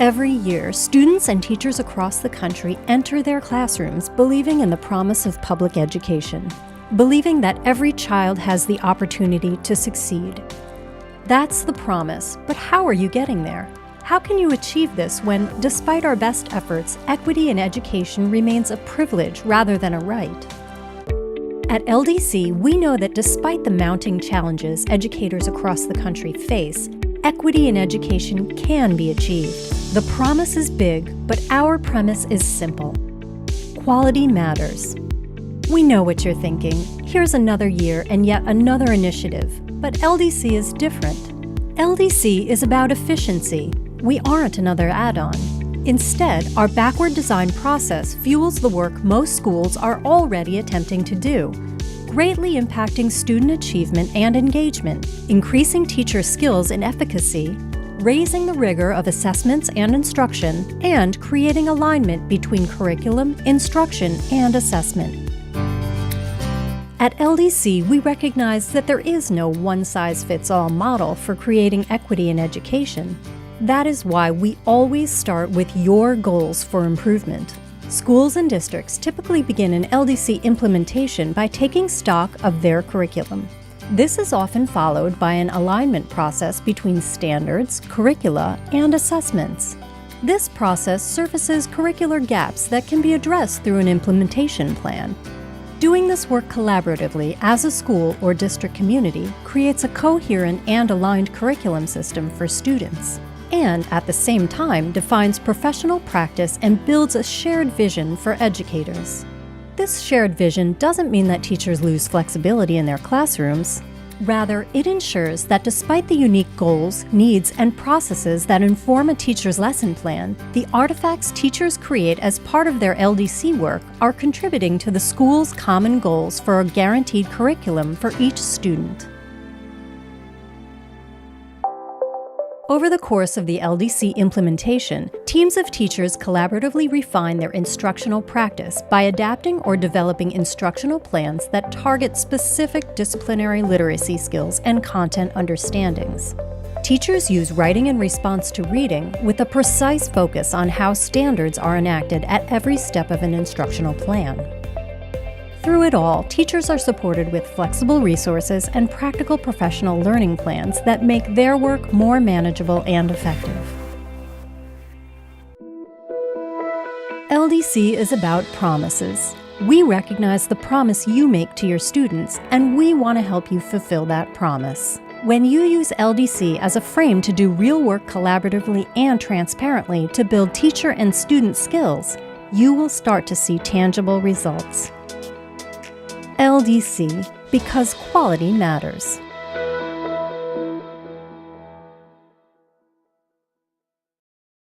Every year, students and teachers across the country enter their classrooms believing in the promise of public education, believing that every child has the opportunity to succeed. That's the promise, but how are you getting there? How can you achieve this when, despite our best efforts, equity in education remains a privilege rather than a right? At LDC, we know that despite the mounting challenges educators across the country face, equity in education can be achieved. The promise is big, but our premise is simple. Quality matters. We know what you're thinking. Here's another year and yet another initiative. But LDC is different. LDC is about efficiency. We aren't another add-on. Instead, our backward design process fuels the work most schools are already attempting to do, greatly impacting student achievement and engagement, increasing teacher skills and efficacy, raising the rigor of assessments and instruction, and creating alignment between curriculum, instruction, and assessment. At LDC, we recognize that there is no one-size-fits-all model for creating equity in education. That is why we always start with your goals for improvement. Schools and districts typically begin an LDC implementation by taking stock of their curriculum. This is often followed by an alignment process between standards, curricula, and assessments. This process surfaces curricular gaps that can be addressed through an implementation plan. Doing this work collaboratively as a school or district community creates a coherent and aligned curriculum system for students, and at the same time defines professional practice and builds a shared vision for educators. This shared vision doesn't mean that teachers lose flexibility in their classrooms. Rather, it ensures that despite the unique goals, needs, and processes that inform a teacher's lesson plan, the artifacts teachers create as part of their LDC work are contributing to the school's common goals for a guaranteed curriculum for each student. Over the course of the LDC implementation, teams of teachers collaboratively refine their instructional practice by adapting or developing instructional plans that target specific disciplinary literacy skills and content understandings. Teachers use writing in response to reading with a precise focus on how standards are enacted at every step of an instructional plan. Through it all, teachers are supported with flexible resources and practical professional learning plans that make their work more manageable and effective. LDC is about promises. We recognize the promise you make to your students, and we want to help you fulfill that promise. When you use LDC as a frame to do real work collaboratively and transparently to build teacher and student skills, you will start to see tangible results. LDC, because quality matters.